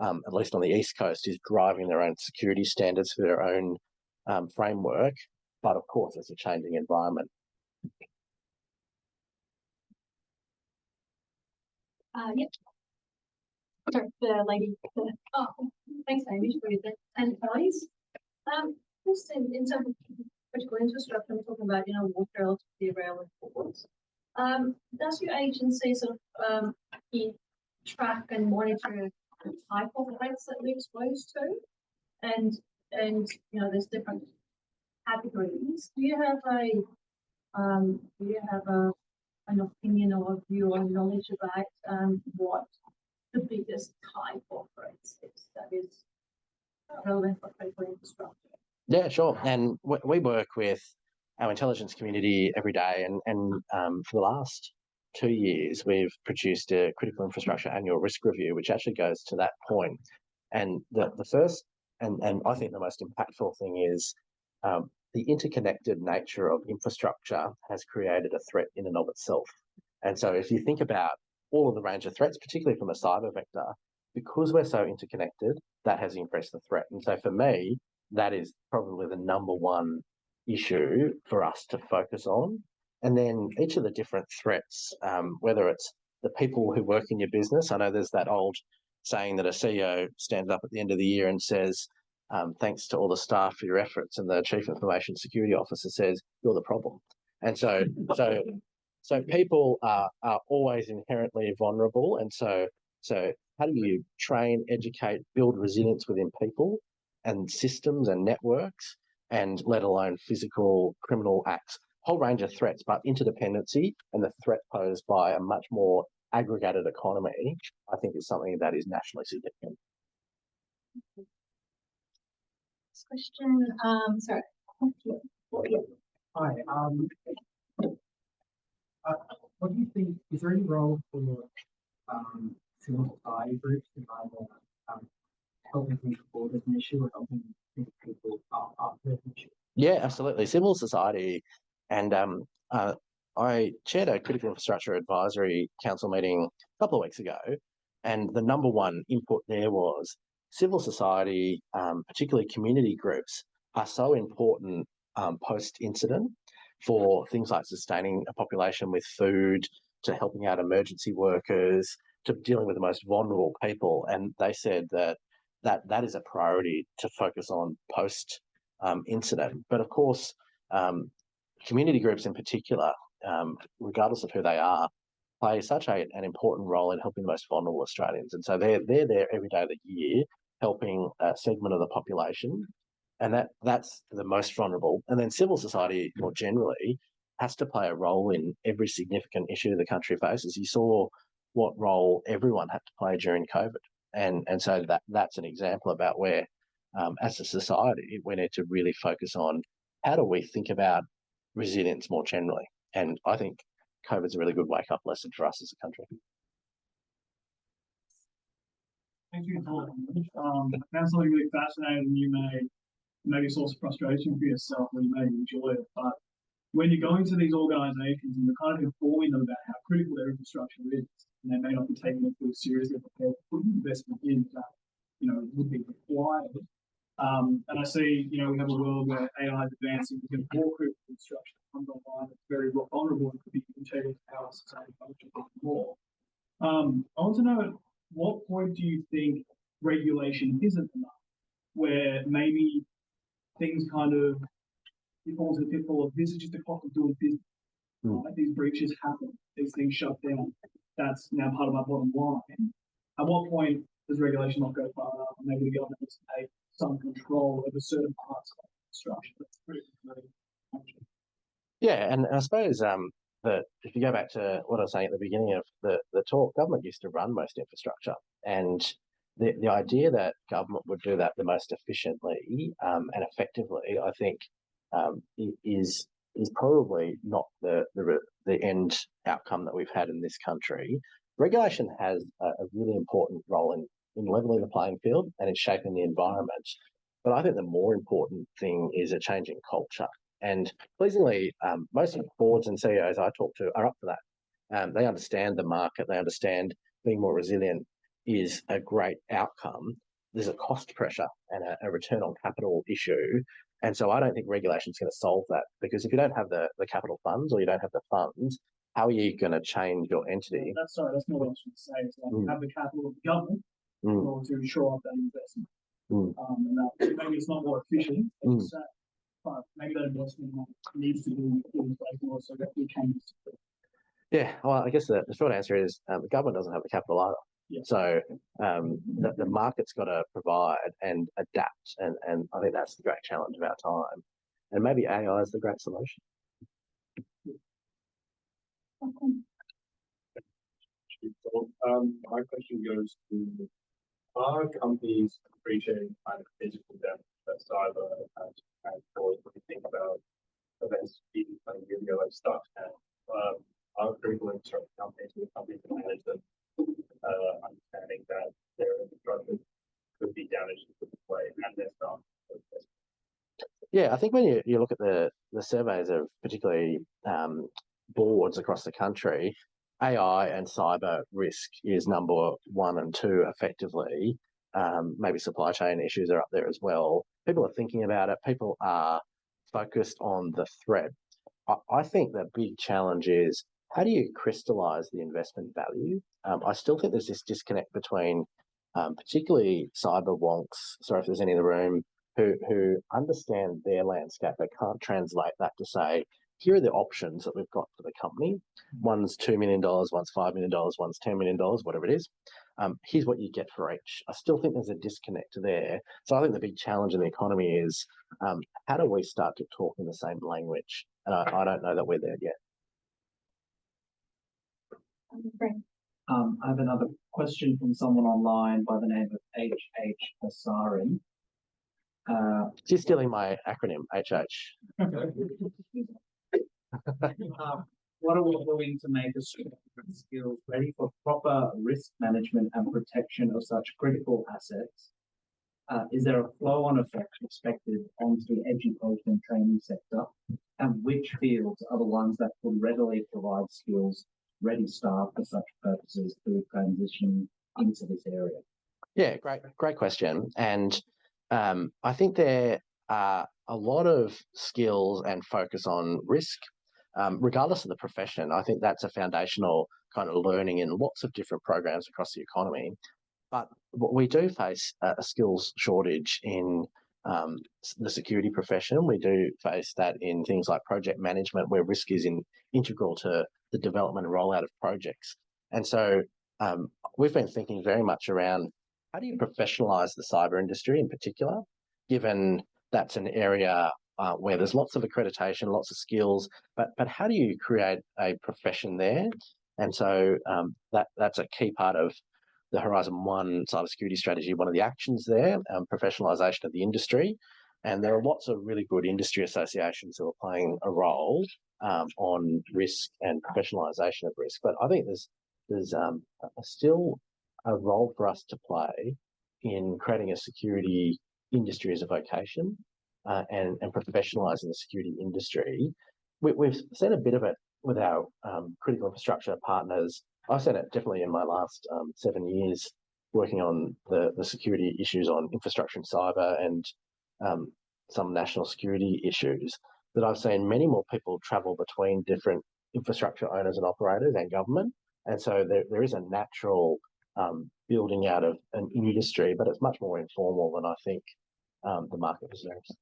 at least on the East Coast, is driving their own security standards for their own framework. But of course, it's a changing environment.
Yeah. Sorry, the lady. Oh, thanks, Hamish, for your advice. Just in terms of critical infrastructure, we're talking about, water, electricity, rail, and ports. Does your agency sort of track and monitor the type of threats that we're exposed to? And there's different categories. Do you have an opinion or a view or knowledge about what the biggest type of threats is that is relevant for critical infrastructure?
Yeah, sure. And we work with our intelligence community every day, and for the last 2 years, we've produced a critical infrastructure annual risk review, which actually goes to that point. And the first, and I think the most impactful thing is the interconnected nature of infrastructure has created a threat in and of itself. And so if you think about all of the range of threats, particularly from a cyber vector, because we're so interconnected, that has increased the threat. And so for me, that is probably the number one issue for us to focus on. And then each of the different threats, whether it's the people who work in your business. I know there's that old saying that a CEO stands up at the end of the year and says, thanks to all the staff for your efforts, and the Chief Information Security Officer says, you're the problem. And so people are always inherently vulnerable. And so how do you train, educate, build resilience within people and systems and networks, and let alone physical criminal acts? Whole range of threats, but interdependency and the threat posed by a much more aggregated economy, I think, is something that is nationally significant.
Next question. Sorry.
Hi. What do you think, is there any role for civil society groups in either helping think forward as an issue or helping think people up as an issue?
Yeah, absolutely. Civil society, and I chaired a critical infrastructure advisory council meeting a couple of weeks ago, and the number one input there was civil society, particularly community groups, are so important post-incident for things like sustaining a population with food, to helping out emergency workers, to dealing with the most vulnerable people. And they said that is a priority to focus on post-incident. But of course, community groups in particular, regardless of who they are, play such an important role in helping the most vulnerable Australians. And so they're there every day of the year, helping a segment of the population, and that's the most vulnerable. And then civil society more generally has to play a role in every significant issue the country faces. You saw what role everyone had to play during COVID. And so that's an example about where, as a society, we need to really focus on how do we think about resilience more generally. And I think COVID's a really good wake-up lesson for us as a country.
Thank you for that's something really fascinating. You may maybe source of frustration for yourself, or you may enjoy it. But when you're going to these organisations and you're kind of informing them about how critical their infrastructure is, and they may not be taking it too seriously, but they're putting investment in that, would be required. And I see, we have a world where AI is advancing, we get more critical infrastructure that comes online that's very vulnerable and could be integral to our society function more. I want to know, at what point do you think regulation isn't enough, where maybe things kind of fall into the pitfall of this is just the cost of doing business. Right? These breaches happen, these things shut down. That's now part of my bottom line. At what point does regulation not go far enough, and maybe the government needs to take some control over certain parts of construction? That's pretty function.
Yeah, and I suppose that if you go back to what I was saying at the beginning of the talk, government used to run most infrastructure, and the idea that government would do that the most efficiently and effectively, I think, is probably not the end outcome that we've had in this country. Regulation has a really important role in leveling the playing field and in shaping the environment. But I think the more important thing is a change in culture. And pleasingly, most boards and CEOs I talk to are up for that. They understand the market. They understand being more resilient is a great outcome. There's a cost pressure and a return on capital issue. And so I don't think regulation is going to solve that, because if you don't have the capital funds, or you don't have the funds, how are you going to change your entity?
That's not what I was going to say. It's like have the capital of the government in order to shore up that investment. And that maybe it's not more efficient, as you say, but maybe that investment needs to be in place more so that we can.
Yeah, well, I guess the short answer is the government doesn't have the capital either. Yeah. So the market's got to provide and adapt, and I think that's the great challenge of our time. And maybe AI is the great solution.
My question goes to, are companies appreciating kind of physical damage that cyber has caused when you think about events even 20 years ago like Stuxnet? Are critical infrastructure companies with companies that manage them understanding that their infrastructure could be damaged in this way and their staff?
Yeah, I think when you look at the surveys of particularly boards across the country, AI and cyber risk is number 1 and 2 effectively. Maybe supply chain issues are up there as well. People are thinking about it. People are focused on the threat. I think the big challenge is, how do you crystallize the investment value? I still think there's this disconnect between particularly cyber wonks, sorry if there's any in the room, who understand their landscape. They can't translate that to say, here are the options that we've got for the company. One's $2 million, one's $5 million, one's $10 million, whatever it is. Here's what you get for each. I still think there's a disconnect there. So I think the big challenge in the economy is, how do we start to talk in the same language? And I don't know that we're there yet.
I have another question from someone online by the name of H.H. Asari.
She's stealing my acronym, HH.
What are we doing to make Australian skills ready for proper risk management and protection of such critical assets? Is there a flow-on effect expected onto the education and training sector? And which fields are the ones that could readily provide skills-ready staff for such purposes through transition into this area?
Yeah, great question. And I think there are a lot of skills and focus on risk, regardless of the profession. I think that's a foundational kind of learning in lots of different programs across the economy. But we do face a skills shortage in the security profession. We do face that in things like project management, where risk is integral to the development and rollout of projects. And so we've been thinking very much around, how do you professionalise the cyber industry in particular, given that's an area where there's lots of accreditation, lots of skills, but how do you create a profession there? And so that's a key part of the Horizon 1 cybersecurity strategy. One of the actions there, professionalisation of the industry. And there are lots of really good industry associations who are playing a role on risk and professionalisation of risk. But I think there's still a role for us to play in creating a security industry as a vocation and professionalising the security industry. We've seen a bit of it with our critical infrastructure partners. I've seen it definitely in my last 7 years working on the security issues on infrastructure and cyber and some national security issues, that I've seen many more people travel between different infrastructure owners and operators and government. And so there is a natural building out of an industry, but it's much more informal than I think the market deserves.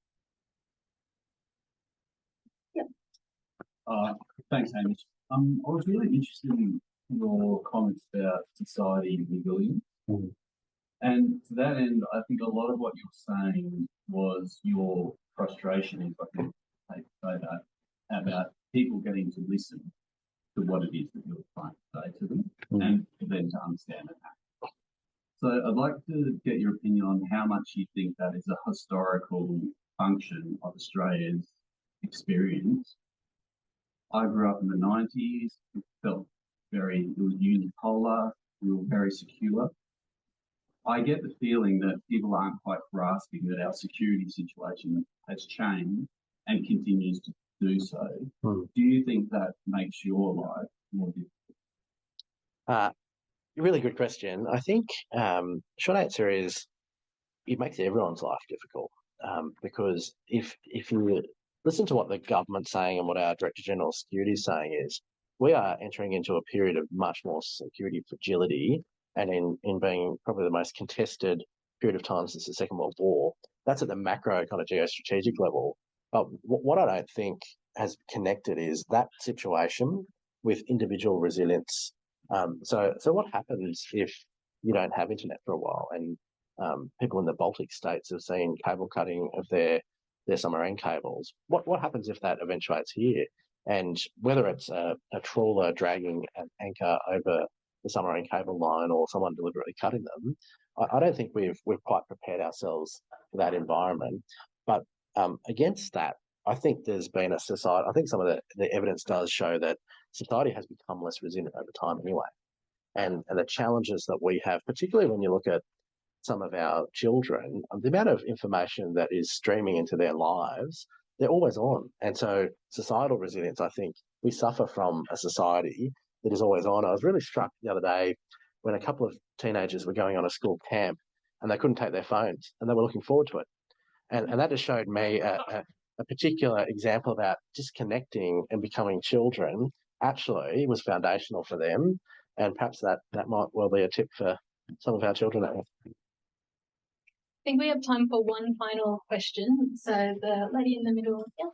Thanks, Hamish. I was really interested in your comments about society resilience.
Mm.
And to that end, I think a lot of what you're saying was your frustration, if I can say that, about people getting to listen to what it is that you're trying to say to them and for them to understand it. So I'd like to get your opinion on how much you think that is a historical function of Australia's experience. I grew up in the 90s, it felt it was unipolar, we were very secure. I get the feeling that people aren't quite grasping that our security situation has changed and continues to do so. Do you think that makes your life more difficult?
Really good question. I think short answer is it makes everyone's life difficult because if you listen to what the government's saying and what our Director General of Security is saying is we are entering into a period of much more security fragility and in being probably the most contested period of time since the Second World War. That's at the macro kind of geostrategic level. But what I don't think has connected is that situation with individual resilience. So what happens if you don't have internet for a while? And people in the Baltic states have seen cable cutting of their submarine cables. What happens if that eventuates here? And whether it's a trawler dragging an anchor over the submarine cable line or someone deliberately cutting them, I don't think we've quite prepared ourselves for that environment. But against that, I think there's been a society. I think some of the evidence does show that society has become less resilient over time anyway. And the challenges that we have, particularly when you look at some of our children, the amount of information that is streaming into their lives, they're always on. And so societal resilience, I think we suffer from a society that is always on. I was really struck the other day when a couple of teenagers were going on a school camp and they couldn't take their phones and they were looking forward to it. And that just showed me a particular example about disconnecting and becoming children actually was foundational for them. And perhaps that might well be a tip for some of our children.
I think we have time for one final question. So the lady in the middle. Yeah.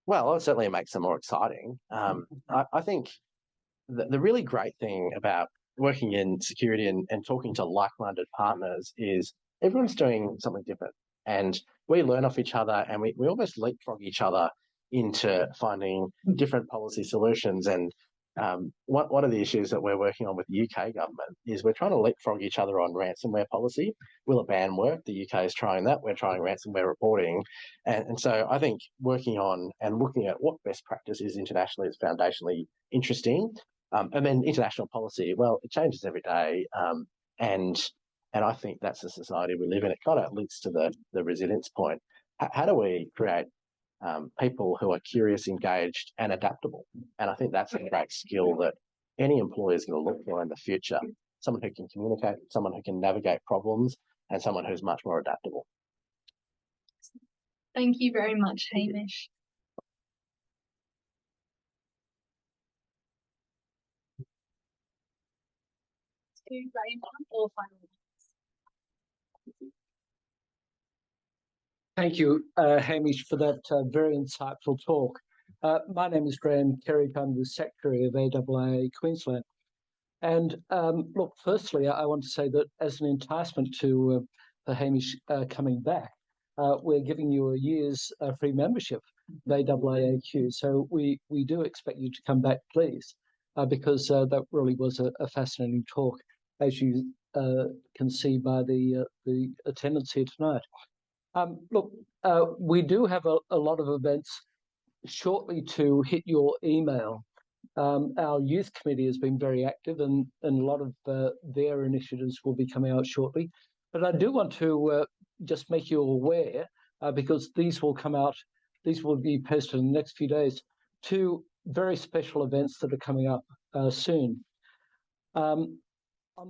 Well, it certainly makes them more exciting. I think the really great thing about working in security and talking to like-minded partners is everyone's doing something different. And we learn off each other and we almost leapfrog each other into finding different policy solutions. And one of the issues that we're working on with the UK government is we're trying to leapfrog each other on ransomware policy. Will a ban work? The UK is trying that. We're trying ransomware reporting. And so I think working on and looking at what best practice is internationally is foundationally interesting. And then international policy, well, it changes every day. And I think that's the society we live in. It kind of links to the resilience point. How do we create people who are curious, engaged, and adaptable? And I think that's a great skill that any employer is going to look for in the future. Someone who can communicate, someone who can navigate problems, and someone who's much more adaptable.
Thank you very much, Hamish. Or final.
Thank you, Hamish, for that very insightful talk. My name is Graham Kerrick. I'm the Secretary of AIIA Queensland. And look, firstly, I want to say that as an enticement to Hamish coming back, we're giving you a year's free membership of AIIAQ. So we do expect you to come back, please, because that really was a fascinating talk, as you can see by the attendance here tonight. Look, we do have a lot of events shortly to hit your email. Our youth committee has been very active and a lot of their initiatives will be coming out shortly. But I do want to just make you aware, because these will come out these will be posted in the next few days, two very special events that are coming up soon. On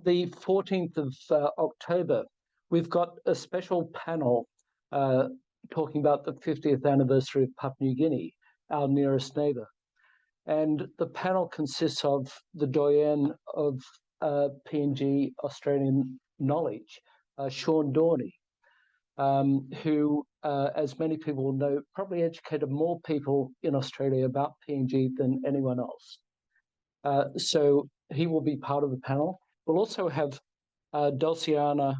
the 14th of October, we've got a special panel talking about the 50th anniversary of Papua New Guinea, our nearest neighbour. And the panel consists of the doyen of PNG Australian knowledge, Sean Dorney, who, as many people will know, probably educated more people in Australia about PNG than anyone else. So he will be part of the panel. We'll also have Dulciana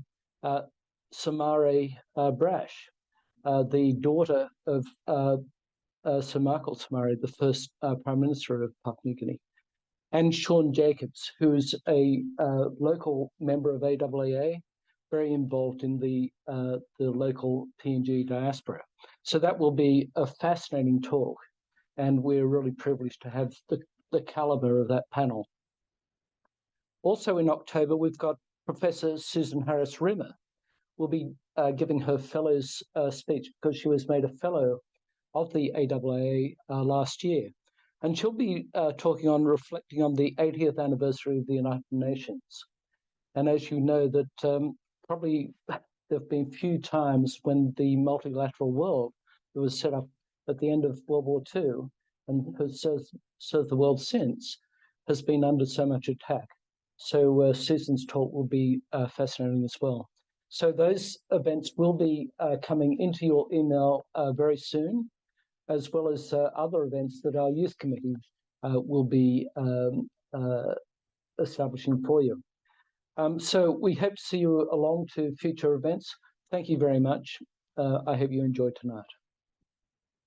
Samare Brash, the daughter of Sir Michael Samare, the first Prime Minister of Papua New Guinea, and Sean Jacobs, who's a local member of AAA, very involved in the local PNG diaspora. So that will be a fascinating talk, and we're really privileged to have the calibre of that panel. Also in October, we've got Professor Susan Harris Rimmer will be giving her fellows speech, because she was made a fellow of the AAA last year. And she'll be reflecting on the 80th anniversary of the United Nations. And as you know, that probably there have been few times when the multilateral world that was set up at the end of World War II and has served the world since has been under so much attack. So Susan's talk will be fascinating as well. So those events will be coming into your email very soon, as well as other events that our youth committee will be establishing for you. So we hope to see you along to future events. Thank you very much. I hope you enjoyed tonight.